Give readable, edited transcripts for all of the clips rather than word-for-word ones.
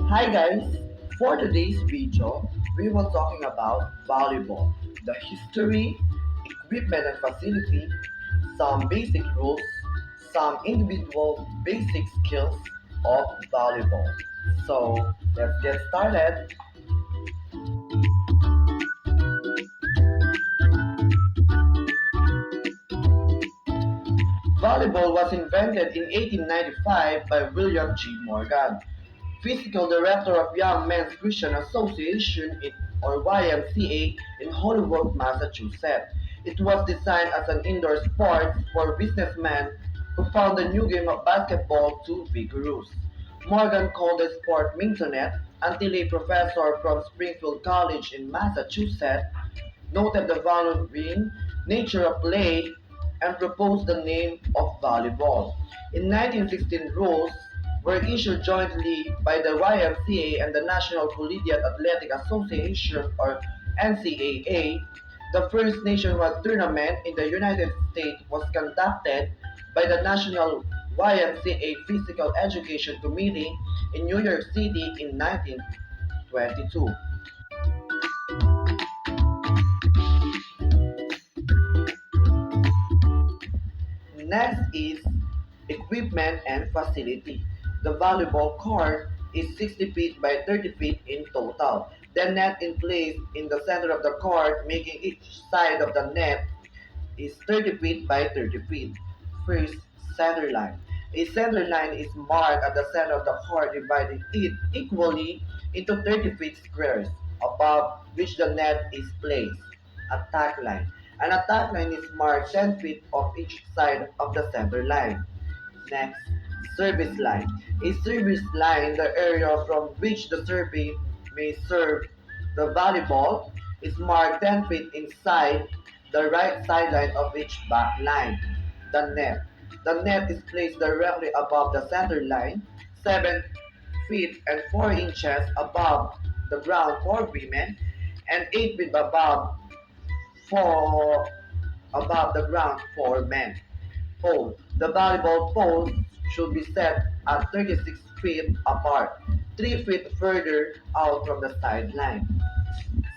Hi guys! For today's video, we will talking about volleyball, the history, equipment and facility, some basic rules, some individual basic skills of volleyball. So let's get started. Volleyball was invented in 1895 by William G. Morgan, physical director of Young Men's Christian Association or YMCA in Holyoke, Massachusetts. It was designed as an indoor sport for businessmen who found the new game of basketball too vigorous. Morgan called the sport Mintonette until a professor from Springfield College in Massachusetts noted the varying nature of play and proposed the name of volleyball. In 1916, rules were issued jointly by the YMCA and the National Collegiate Athletic Association or NCAA. The first nationwide tournament in the United States was conducted by the National YMCA Physical Education Committee in New York City in 1922. Next is equipment and facility. The volleyball court is 60 feet by 30 feet in total. The net in place in the center of the court, making each side of the net is 30 feet by 30 feet. First, center line. A center line is marked at the center of the court, dividing it equally into 30 feet squares, above which the net is placed. Attack line. An attack line is marked 10 feet off each side of the center line. Next, service line. A service line, the area from which the server may serve the volleyball, is marked 10 feet inside the right sideline of each back line. The net. The net is placed directly above the center line, 7 feet and 4 inches above the ground for women, and 8 feet for above the ground for men. Pole. The volleyball poles should be set at 36 feet apart, 3 feet further out from the sideline.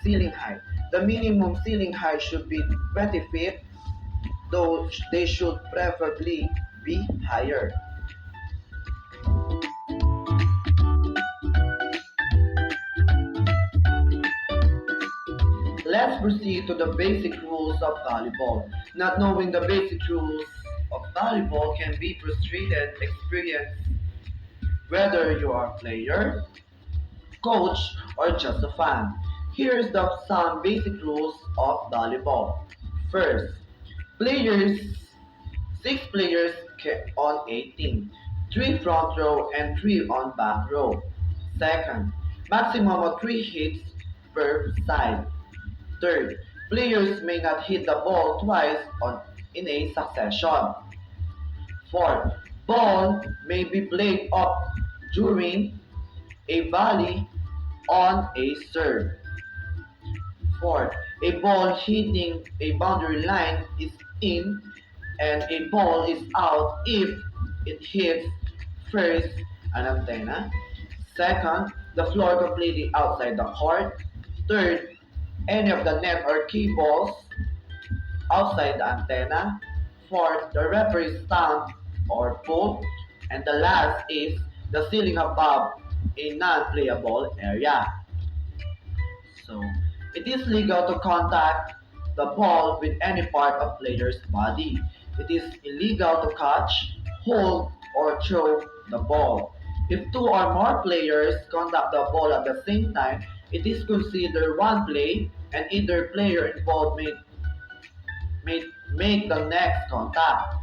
Ceiling height. The minimum ceiling height should be 20 feet, though they should preferably be higher. Let's proceed to the basic rules of volleyball. Not knowing the basic rules of volleyball can be frustrated experience whether you are a player, coach, or just a fan. Here's some basic rules of volleyball. First, players, 6 players on a team, 3 front row and 3 on back row. Second, maximum of 3 hits per side. Third, players may not hit the ball twice in a succession. Fourth, ball may be played up during a volley on a serve. Fourth, a ball hitting a boundary line is in and a ball is out if it hits first an antenna. Second, the floor completely outside the court. Third, any of the net or key balls outside the antenna. Fourth, the referee stamp or pull. And the last is the ceiling above a non-playable area. So, it is legal to contact the ball with any part of player's body. It is illegal to catch, hold, or throw the ball. If 2 or more players contact the ball at the same time, it is considered one play and either player involved may make the next contact.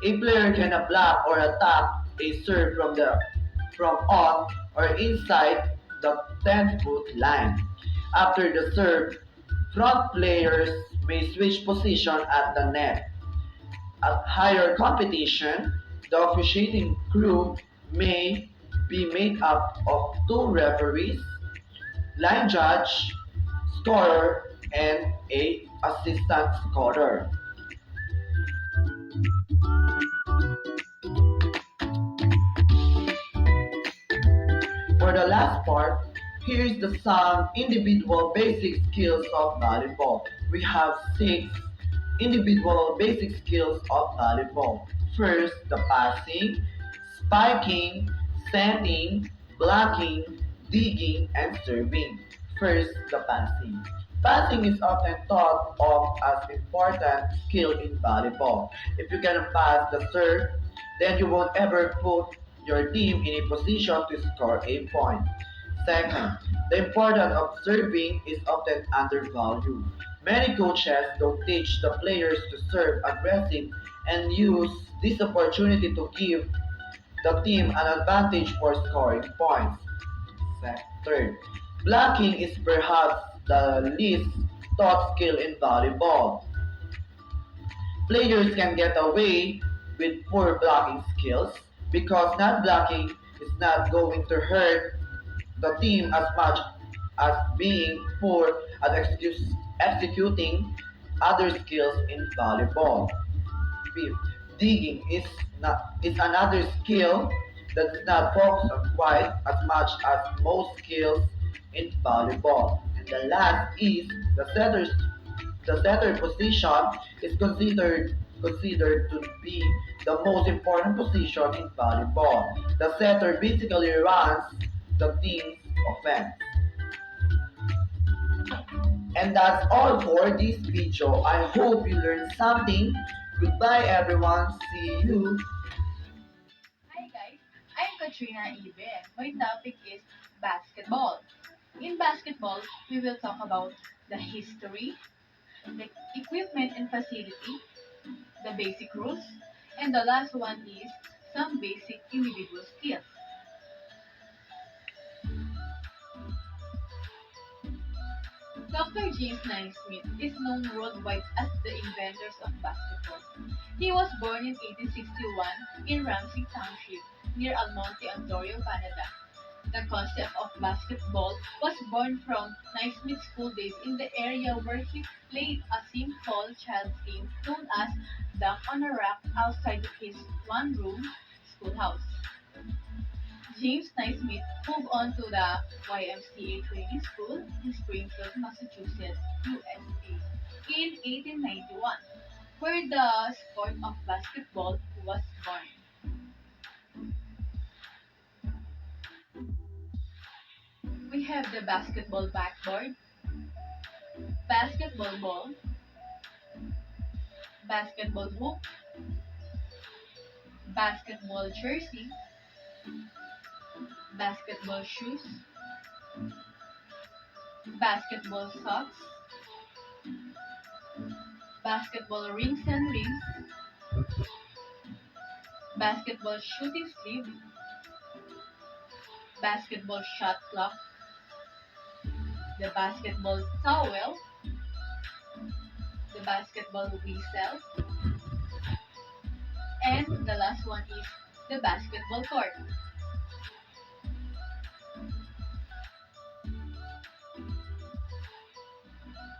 A player can block or attack a serve from on or inside the 10-foot line. After the serve, front players may switch position at the net. At higher competition, the officiating crew may be made up of 2 referees, line judge, scorer, and a assistant scorer. For For the last part, here's the some individual basic skills of volleyball. We have six individual basic skills of volleyball. First, the passing, spiking, sending, blocking, digging, and serving. First, the passing. Passing is often thought of as important skill in volleyball. If you can pass the serve, then you won't ever put your team in a position to score a point. Second, the importance of serving is often undervalued. Many coaches don't teach the players to serve aggressive and use this opportunity to give the team an advantage for scoring points. Third, blocking is perhaps the least taught skill in volleyball. Players can get away with poor blocking skills because not blocking is not going to hurt the team as much as being poor at executing other skills in volleyball. Fifth, digging is another skill that is not focused on quite as much as most skills in volleyball. And the last is the setter position is considered to be the most important position in volleyball. The setter basically runs the team's offense. And that's all for this video. I hope you learned something. Goodbye everyone. See you. Hi guys, I'm Katrina Ibe. My topic is basketball. In basketball, we will talk about the history, the equipment and facility, the basic rules, and the last one is some basic individual skills. Dr. James Naismith is known worldwide as the inventor of basketball. He was born in 1861 in Ramsey Township, near Almonte, Ontario, Canada. The concept of basketball was born from Naismith's school days in the area where he played a simple child's game known as dunk on a rack outside his one-room schoolhouse. James Naismith moved on to the YMCA training school in Springfield, Massachusetts, USA in 1891, where the sport of basketball was born. We have the basketball backboard, basketball ball, basketball hoop, basketball jersey, basketball shoes, basketball socks, basketball rings and rings, basketball shooting sleeve, basketball shot clock, the basketball towel, the basketball whistle, and the last one is the basketball court.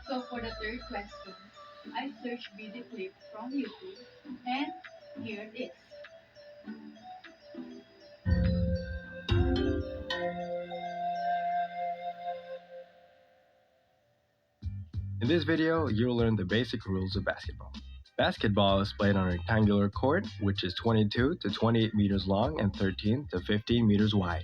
So for the third question, I searched video clip from YouTube and here it is. In this video, you'll learn the basic rules of basketball. Basketball is played on a rectangular court, which is 22 to 28 meters long and 13 to 15 meters wide.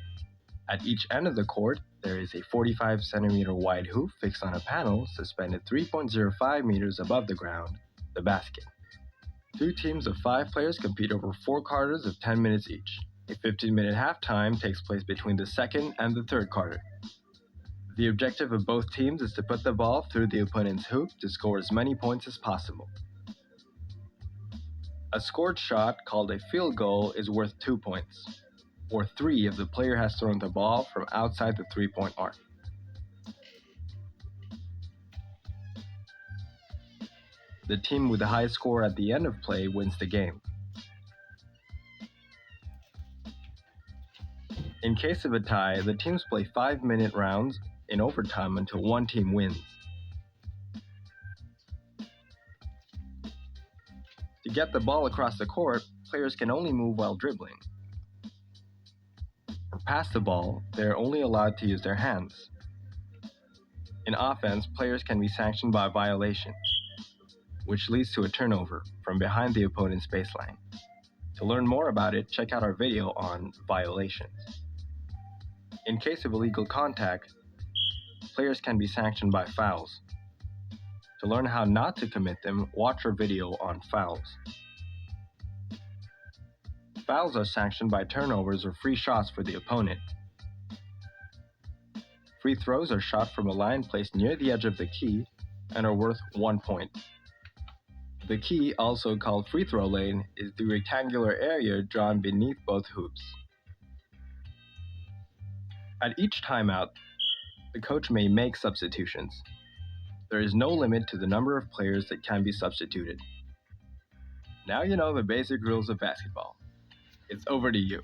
At each end of the court, there is a 45 centimeter wide hoop fixed on a panel suspended 3.05 meters above the ground, the basket. Two teams of 5 players compete over 4 quarters of 10 minutes each. A 15-minute halftime takes place between the second and the third quarter. The objective of both teams is to put the ball through the opponent's hoop to score as many points as possible. A scored shot, called a field goal, is worth 2 points, or 3 if the player has thrown the ball from outside the 3-point arc. The team with the highest score at the end of play wins the game. In case of a tie, the teams play 5-minute rounds in overtime until one team wins. To get the ball across the court, players can only move while dribbling. For pass the ball, they are only allowed to use their hands. In offense, players can be sanctioned by violation, which leads to a turnover from behind the opponent's baseline. To learn more about it, check out our video on violations. In case of illegal contact, players can be sanctioned by fouls. To learn how not to commit them, watch our video on fouls. Fouls are sanctioned by turnovers or free shots for the opponent. Free throws are shot from a line placed near the edge of the key and are worth 1 point. The key, also called free throw lane, is the rectangular area drawn beneath both hoops. At each timeout, the coach may make substitutions. There is no limit to the number of players that can be substituted. Now you know the basic rules of basketball. It's over to you.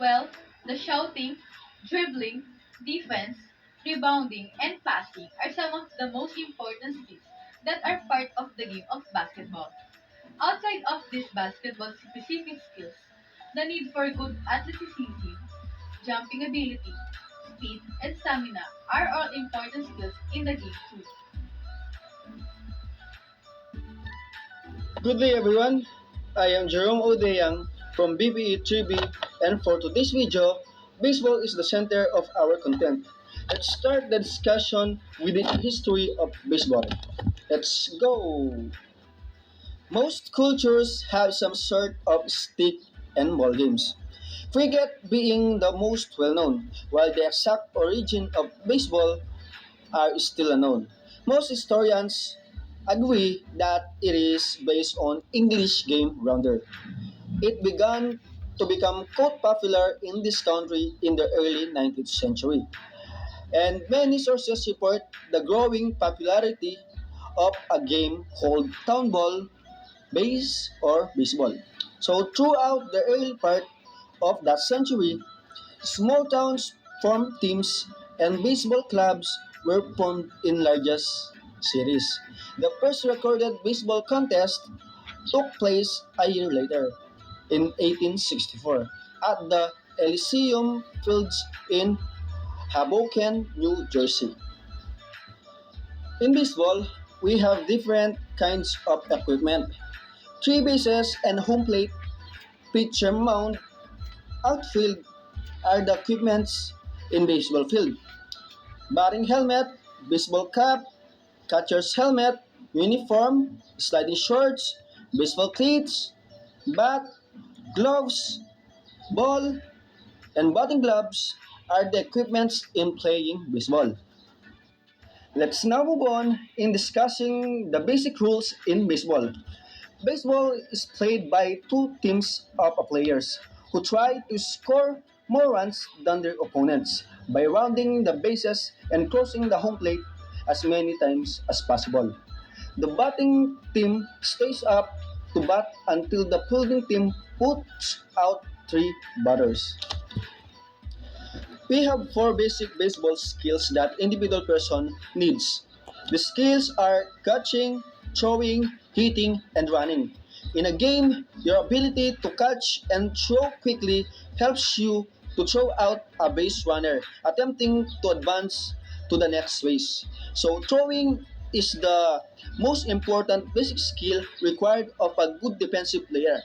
Well, the shouting, dribbling, defense, rebounding, and passing are some of the most important skills that are part of the game of basketball. Outside of these basketball specific skills, the need for good athleticism, jumping ability, speed, and stamina are all important skills in the game too. Good day everyone, I am Jerome Deang from BPE 3B, and for today's video, baseball is the center of our content. Let's start the discussion with the history of baseball. Let's go! Most cultures have some sort of stick and ball games. Cricket being the most well known, while the exact origin of baseball are still unknown. Most historians agree that it is based on English game rounder. It began to become quite popular in this country in the early 19th century, and many sources report the growing popularity of a game called town ball, base, or baseball. So throughout the early part of that century, small towns formed teams and baseball clubs were formed in largest cities. The first recorded baseball contest took place a year later, in 1864, at the Elysium Fields in Hoboken, New Jersey. In baseball, we have different kinds of equipment. Three bases and home plate, pitcher mound, outfield are the equipments in baseball field. Batting helmet, baseball cap, catcher's helmet, uniform, sliding shorts, baseball cleats, bat, gloves, ball, and batting gloves are the equipments in playing baseball. Let's now move on in discussing the basic rules in baseball. Baseball is played by two teams of players who try to score more runs than their opponents by rounding the bases and crossing the home plate as many times as possible. The batting team stays up to bat until the fielding team puts out three batters. We have four basic baseball skills that individual person needs. The skills are catching, throwing, hitting, and running. In a game, your ability to catch and throw quickly helps you to throw out a base runner attempting to advance to the next base. So throwing is the most important basic skill required of a good defensive player.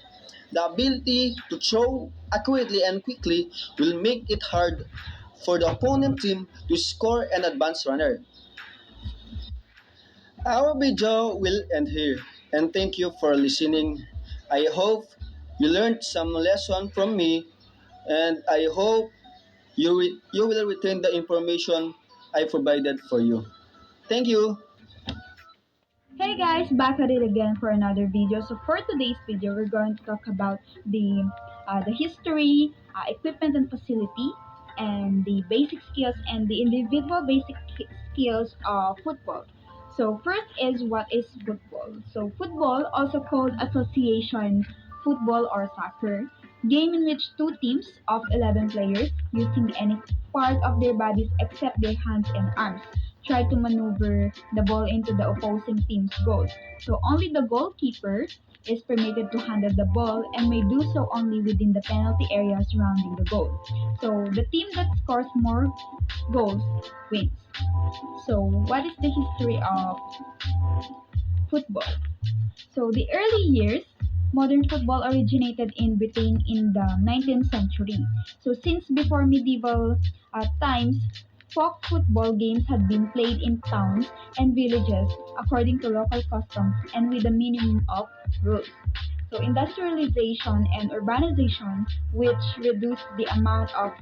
The ability to throw accurately and quickly will make it hard for the opponent team to score an advance runner. Our video will end here, and thank you for listening. I hope you learned some lesson from me, and I hope you will retain the information I provided for you. Thank you. Hey guys, back at it again for another video. So for today's video, we're going to talk about the history, equipment and facility, and the basic skills and the individual basic skills of football. So first is what is football. So football, also called association football or soccer, game in which two teams of 11 players using any part of their bodies except their hands and arms try to maneuver the ball into the opposing team's goal. So only the goalkeeper is permitted to handle the ball and may do so only within the penalty area surrounding the goal. So the team that scores more goals wins. So what is the history of football? So the early years, modern football originated in Britain in the 19th century. So since before medieval times, folk football games had been played in towns and villages according to local customs and with a minimum of rules. So industrialization and urbanization, which reduced the amount of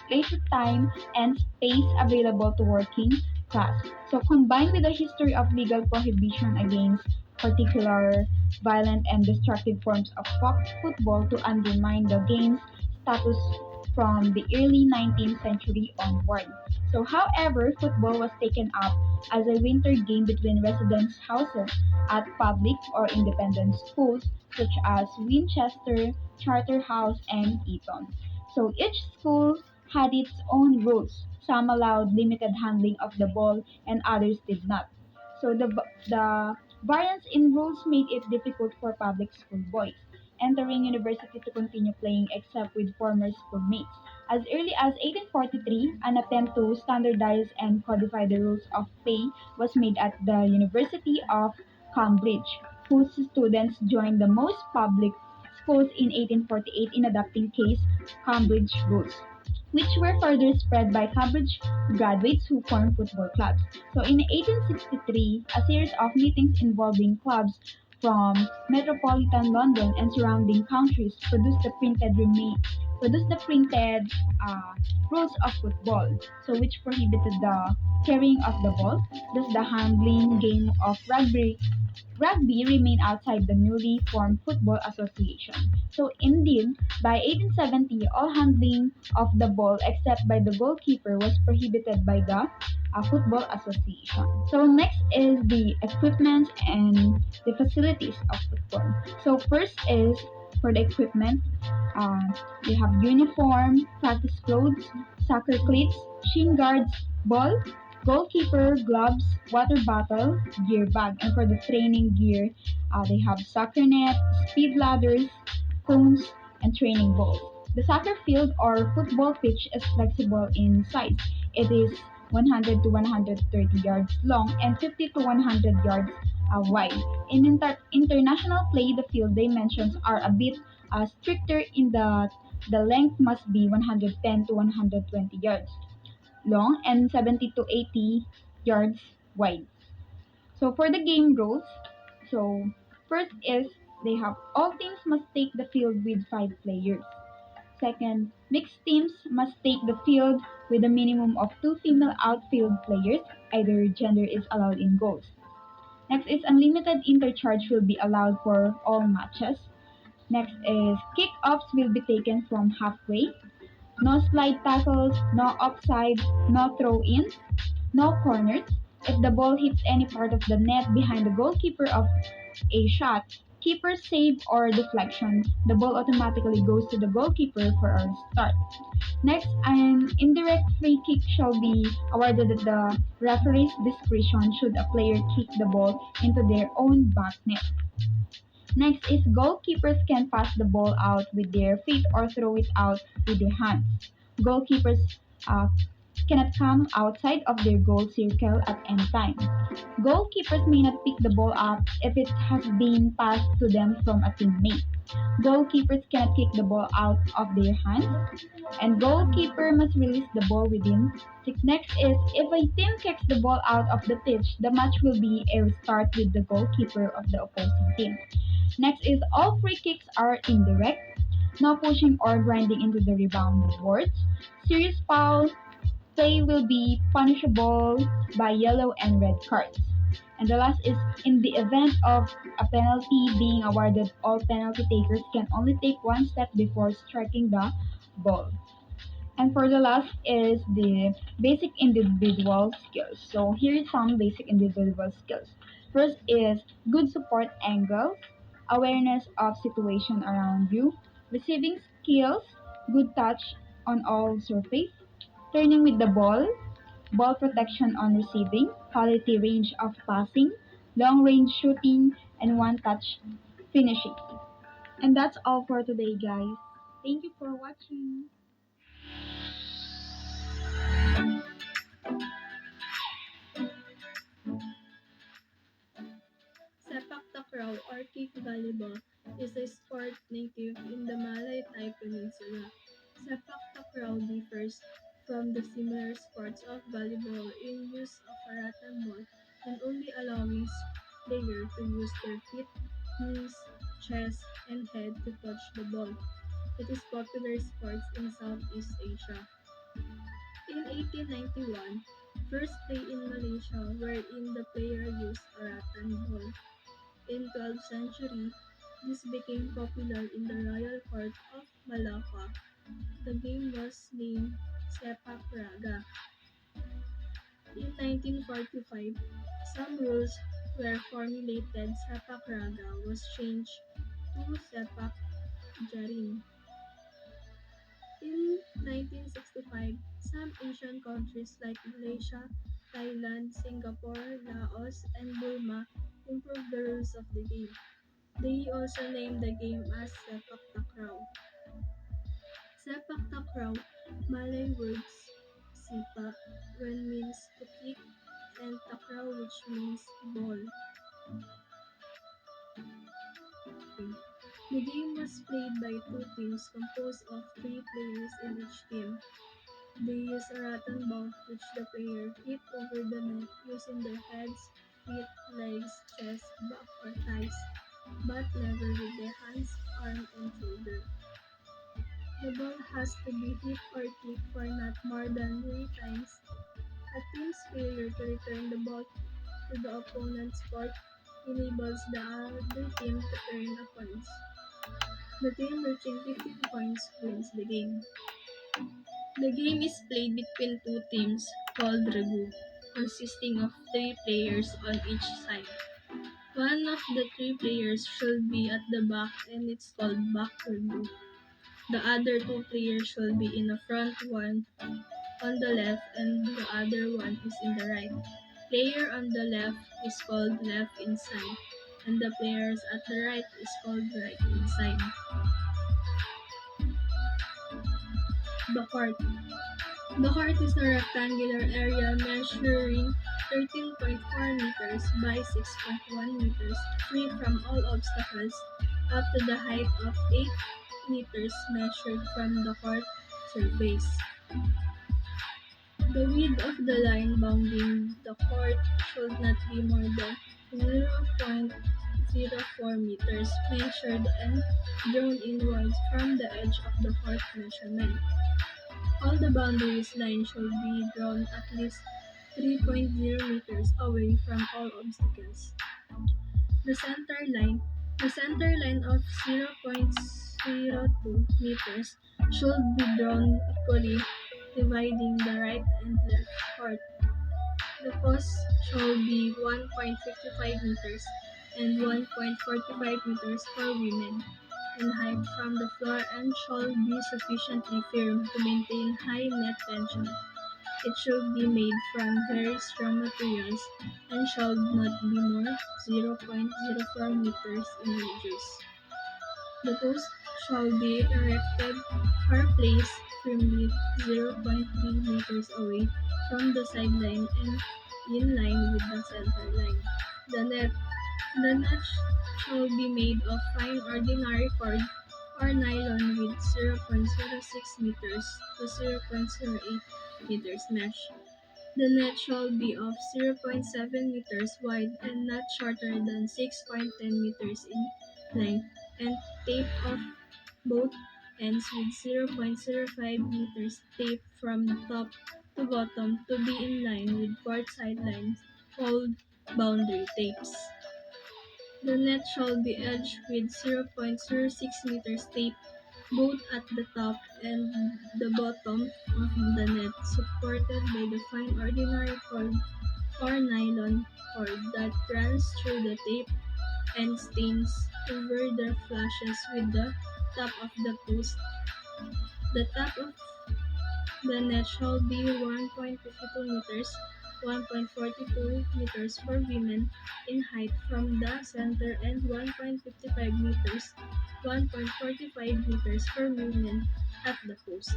leisure time and space available to working class. So combined with a history of legal prohibition against particular violent and destructive forms of football to undermine the game's status from the early 19th century onward. So, however, football was taken up as a winter game between residence houses at public or independent schools such as Winchester, Charterhouse, and Eton. So each school had its own rules. Some allowed limited handling of the ball and others did not. So the variance in rules made it difficult for public school boys entering university to continue playing except with former schoolmates. As early as 1843, an attempt to standardize and codify the rules of play was made at the University of Cambridge, whose students joined the most public schools in 1848 in adopting Kaye's Cambridge rules, which were further spread by Cambridge graduates who formed football clubs. So in 1863, a series of meetings involving clubs from metropolitan London and surrounding countries produced the printed uh, rules of football, so which prohibited the carrying of the ball, thus the handling game of rugby remained outside the newly formed Football Association. So indeed, by 1870, all handling of the ball except by the goalkeeper was prohibited by the Football Association. So next is the equipment and the facilities of football. So first is for the equipment, uh, we have uniform, practice clothes, soccer cleats, shin guards, ball, goalkeeper, gloves, water bottle, gear bag. And for the training gear, they have soccer net, speed ladders, cones, and training balls. The soccer field or football pitch is flexible in size. It is 100 to 130 yards long and 50 to 100 yards wide. In international play, the field dimensions are a bit stricter in the length must be 110 to 120 yards long and 70 to 80 yards wide. So for the game rules, so first is they have all teams must take the field with 5 players. Second, mixed teams must take the field with a minimum of 2 female outfield players. Either gender is allowed in goals. Next is unlimited intercharge will be allowed for all matches. Next is kick-offs will be taken from halfway. No slide tackles, no offside, no throw-ins, no corners. If the ball hits any part of the net behind the goalkeeper of a shot, keeper save or deflection, the ball automatically goes to the goalkeeper for a start. Next, an indirect free kick shall be awarded at the referee's discretion should a player kick the ball into their own back net. Next is goalkeepers can pass the ball out with their feet or throw it out with their hands. Goalkeepers uh, cannot come outside of their goal circle at any time. Goalkeepers may not pick the ball up if it has been passed to them from a teammate. Goalkeepers cannot kick the ball out of their hands, and goalkeeper must release the ball within six. Next is if a team kicks the ball out of the pitch, the match will be a restart with the goalkeeper of the opposing team. Next is all free kicks are indirect, no pushing or grinding into the rebound boards. Serious foul play will be punishable by yellow and red cards. And the last is in the event of a penalty being awarded, all penalty takers can only take one step before striking the ball. And for the last is the basic individual skills. So here is some basic individual skills. First is good support angles, awareness of situation around you, receiving skills, good touch on all surface, turning with the ball, ball protection on receiving, quality range of passing, long range shooting, and one touch finishing. And that's all for today, guys. Thank you for watching. Sepak takraw or kick volleyball is a sport native in the Malay Peninsula. Sepak takraw differs from the similar sports of volleyball in use of a rattan ball and only allowing players to use their feet, knees, chest, and head to touch the ball. It is popular sports in Southeast Asia. In 1891, first play in Malaysia wherein the player used a rattan ball. In 12th century, this became popular in the royal court of Malacca. The game was named Sepak Raga. In 1945, some rules were formulated. Sepak Raga was changed to Sepak Jaring. In 1965, some Asian countries like Malaysia, Thailand, Singapore, Laos, and Burma improved the rules of the game. They also named the game as Sepak Takraw. Sepak Takraw, Malay words sipa, when means to kick, and takraw which means ball. The game was played by two teams composed of three players in each team. They use a rattan ball which the player hit over the net using their heads, feet, legs, chest, back, or thighs, but never with their hands, arm, and shoulder. The ball has to be hit or kicked for not more than 3 times. A team's failure to return the ball to the opponent's court enables the other team to earn a points. The team reaching 15 points wins the game. The game is played between two teams called regu, consisting of three players on each side. One of the three players should be at the back and it's called back regu. The other two players should be in the front, one on the left and the other one is in the right. Player on the left is called left inside and the players at the right is called right inside. The court. The court is a rectangular area measuring 13.4 meters by 6.1 meters, free from all obstacles, up to the height of 8 meters measured from the court surface. The width of the line bounding the court should not be more than 0.04 meters, measured and drawn inwards from the edge of the court measurement. All the boundaries lines should be drawn at least 3.0 meters away from all obstacles. The center line, of 0.02 meters should be drawn equally, dividing the right and left court. The posts should be 1.55 meters and 1.45 meters for women in height from the floor and shall be sufficiently firm to maintain high net tension. It should be made from very strong materials and shall not be more 0.04 meters in radius. The post shall be erected or placed firmly 0.3 meters away from the sideline and in line with the center line. The net shall be made of fine ordinary cord or nylon with 0.06 meters to 0.08 meters mesh. The net shall be of 0.7 meters wide and not shorter than 6.10 meters in length and taped off both ends with 0.05 meters tape from top to bottom to be in line with court sidelines called boundary tapes. The net shall be edged with 0.06 meters tape both at the top and the bottom of the net, supported by the fine ordinary cord or nylon cord that runs through the tape and stains over the flashes with the top of the post. The top of The net shall be 1.52 meters, 1.42 meters for women in height from the center, and 1.55 meters, 1.45 meters for women at the post.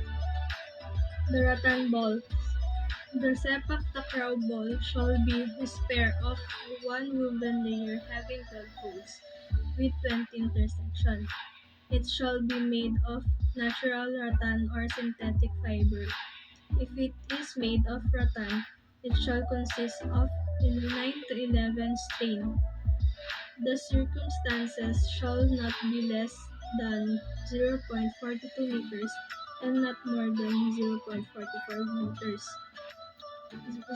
The rattan ball. The sepak takraw ball shall be a pair of one woven layer having 12 holes with 20 intersections. It shall be made of natural rattan or synthetic fiber. If it is made of rattan, it shall consist of 9 to 11 strain. The circumstances shall not be less than 0.42 meters and not more than 0.44 meters.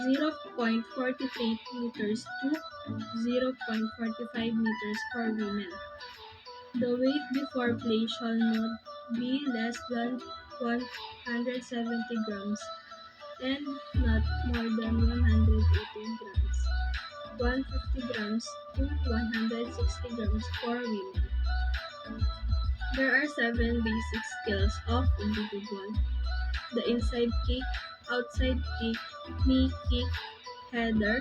0.43 meters to 0.45 meters for women. The weight before play shall not be less than 170 grams and not more than 118 grams. 150 grams to 160 grams for women. There are 7 basic skills of individual: the inside kick, outside kick, knee kick, header,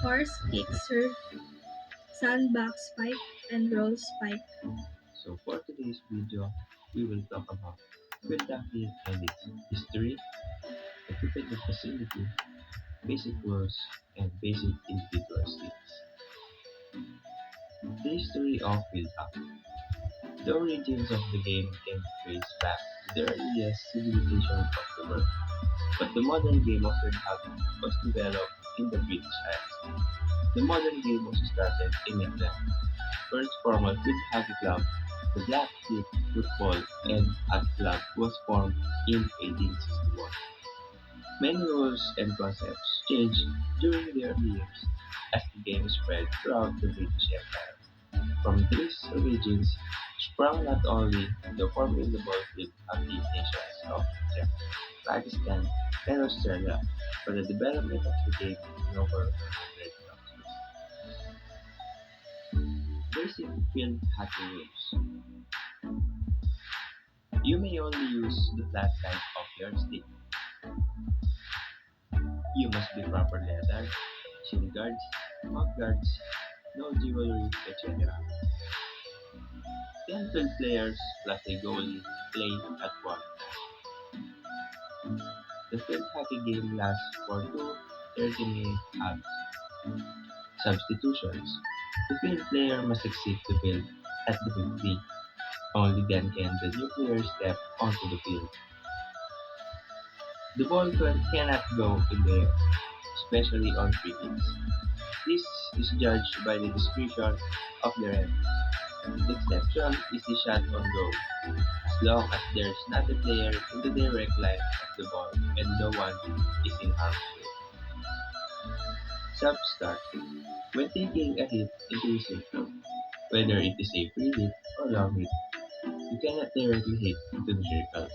horse kick, serve, sandbag spike, and roll spike. So for today's video, we will talk about Kentucky and its history, equipment and facility, basic rules, and basic individual skills. The history of field hockey. The origins of the game can be traced back to the earliest civilization of the world, but the modern game of field hockey was developed in the British Isles. The modern game was started in England. First formal field hockey club, the Blackheath Football and Hockey Club, was formed in 1861. Many rules and concepts changed during the early years as the game spread throughout the British Empire. From these origins sprung not only the formidable field hockey nations of India, Pakistan, and Australia, but the development of the game in over 100 countries. Basic field hockey rules. You may only use the flat side of your stick. You must be properly attired, shin guards, mouth guards, no jewelry, etc. 10 field players plus a goalie play at one time. The field hockey game lasts for two 30-minute halves. Substitutions. The field player must exit the field at the 50. Only then can the new player step onto the field. The ball cannot go in the air, especially on free kicks. This is judged by the discretion of the ref. The exception is the shot on goal, as long as there is not a player in the direct line of the ball and no one is in harm's way. Substart. When taking a hit into the circle, whether it is a free hit or long hit, you cannot directly hit into the circle.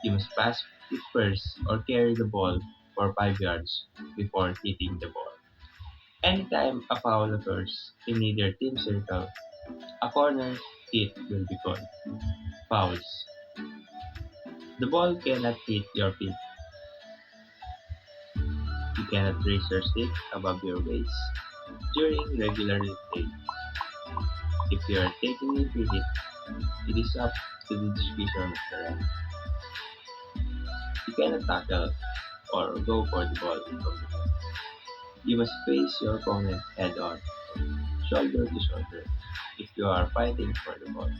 You must pass it first or carry the ball for 5 yards before hitting the ball. Anytime a foul occurs in either team circle, a corner hit will be called. Fouls. The ball cannot hit your feet. You cannot raise your stick above your waist during regular play. If you are taking a free hit, it is up to the discretion of the ref. You cannot tackle or go for the ball from the net. You must face your opponent head on, shoulder to shoulder, if you are fighting for the ball.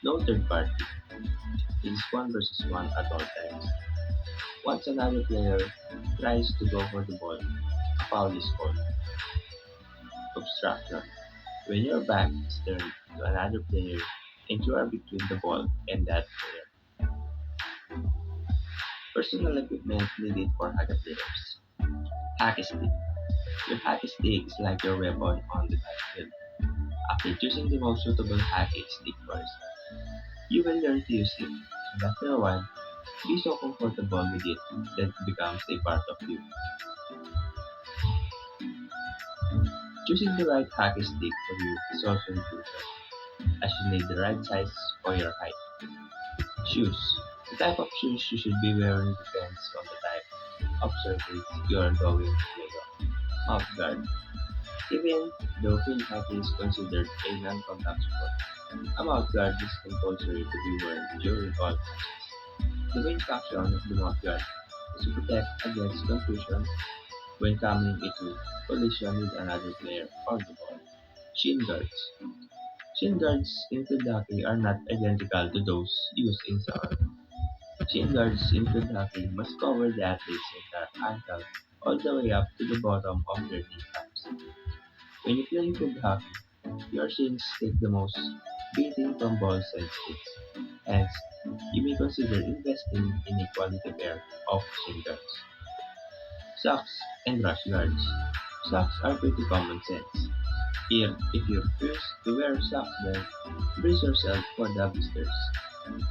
No third party. It is 1 versus 1 at all times. Once another player tries to go for the ball, a foul is called. Obstruction. When your back is turned to another player and you are between the ball and that player. Personal equipment needed for hockey players. Hockey stick. Your hockey stick is like your weapon on the battlefield. After choosing the most suitable hockey stick first, you will learn to use it, and after a while, be so comfortable with it that it becomes a part of you. Choosing the right hockey stick for you is also crucial, as you need the right size for your height. Shoes. The type of shoes you should be wearing depends on the type of surface you are going to play on. Mouth guard. Even though field hockey is considered a non-contact sport, a mouth guard is compulsory to be worn during all matches. The main function of the mouth guard is to protect against confusion when coming into collision with another player or the ball. Shin guards. Shin guards in field hockey are not identical to those used in soccer. Shin guards in field hockey must cover the athlete's entire ankle all the way up to the bottom of their kneecaps. When you play field hockey, your shins take the most beating from balls and sticks. Hence, you may consider investing in a quality pair of shin guards. Socks and rush guards. Socks are pretty common sense. If you refuse to wear socks, then brace yourself for the blisters.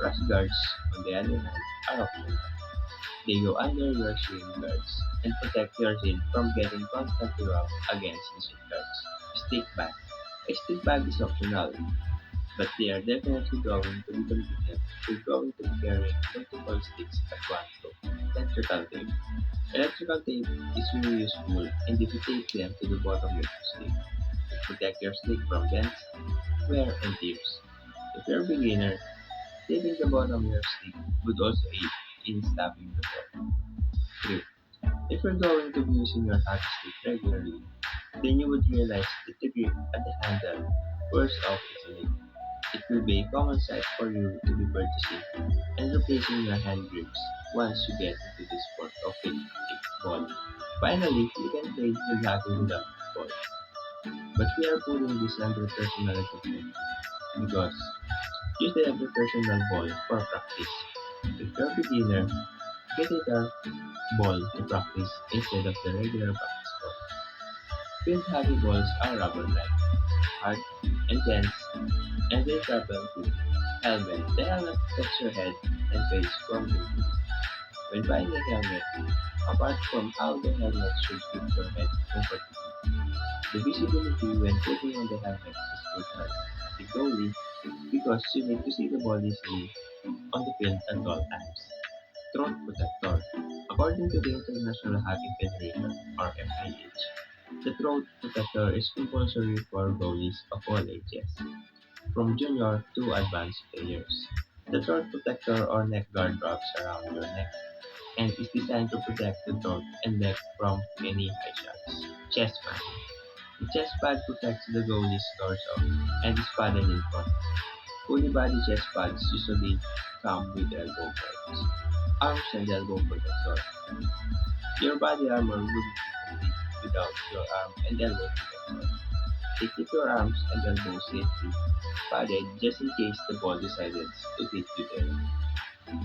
Rush guards, on the other hand, are optional. They go under your shin guards and protect your shin from getting constantly rubbed against the shin guards. Stick bag. A stick bag is optional, but they are definitely going to be convenient if you're going to be carrying multiple sticks at one go. Electrical tape. Electrical tape is really useful, and if you tape them to the bottom of your stick, it protect your stick from dents, wear, and tears. If you're a beginner, taping the bottom of your stick would also aid in stopping the ball. Grip. If you're going to be using your hockey stick regularly, then you would realize that the grip at the handle wears off easily. It will be a common sight for you to be purchasing and replacing your hand grips once you get into the sport of hitting ball. Finally, you can play the hockey without ball. But we are putting this under personal equipment because use the other personal ball for practice. If you're a beginner, get a dart ball to practice instead of the regular practice ball. Field hockey balls are rubber-like, hard, and dense, and they travel quickly. Helmet. The helmet protects your head and face from injury. When buying a helmet, apart from how the helmet should fit your head comfortably, the visibility when putting on the helmet is crucial. The goalie, because you need to see the ball easily on the field at all times. Throat protector. According to the International Hockey Federation, or FIH, the throat protector is compulsory for goalies of all ages, from junior to advanced players. The throat protector or neck guard wraps around your neck and is designed to protect the throat and neck from any eye shots. Chest pad. The chest pad protects the goalie's torso and is padded in front. Fully body chest pads usually come with elbow guards. Arms and elbow protector. Your body armor wouldn't be complete without your arm and elbow protector. They keep your arms and elbows safely padded just in case the ball decided to hit you there.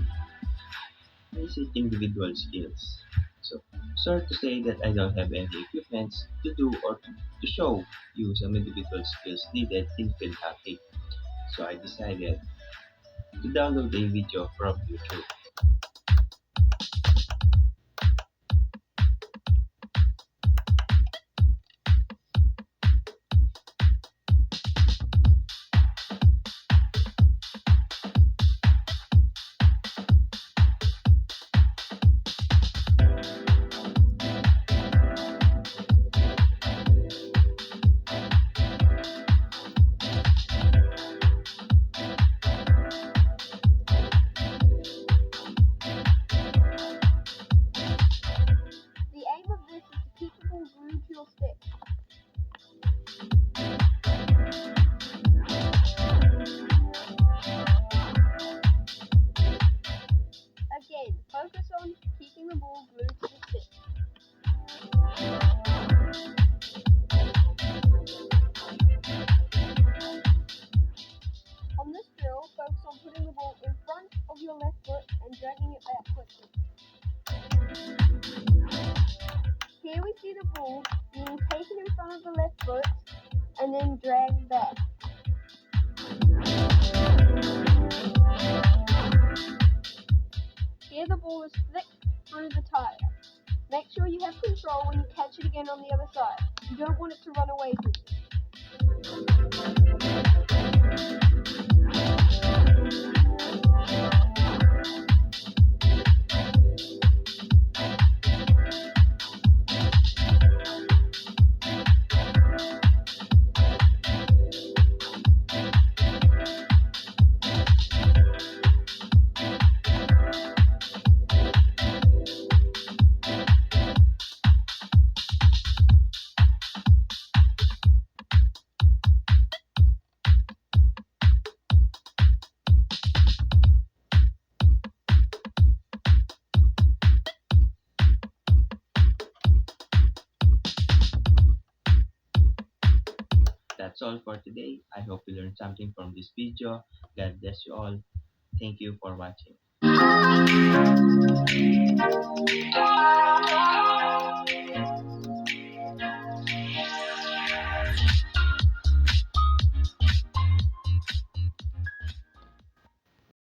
Basic individual skills. So, sorry to say that I don't have any equipment to do or to show you some individual skills needed in field hockey. So I decided to download a video from YouTube. The aim of this is to keep the ball glued to your stick. Again, focus on keeping the ball glued to the stick. On this drill, focus on putting the ball in front of your left foot and dragging it back quickly. Here we see the ball being taken in front of the left foot and then dragged back. Here the ball is flicked through the tire. Make sure you have control when you catch it again on the other side. You don't want it to run away from you. that's all for today. I hope you learned something from this video. God bless you all. Thank you for watching.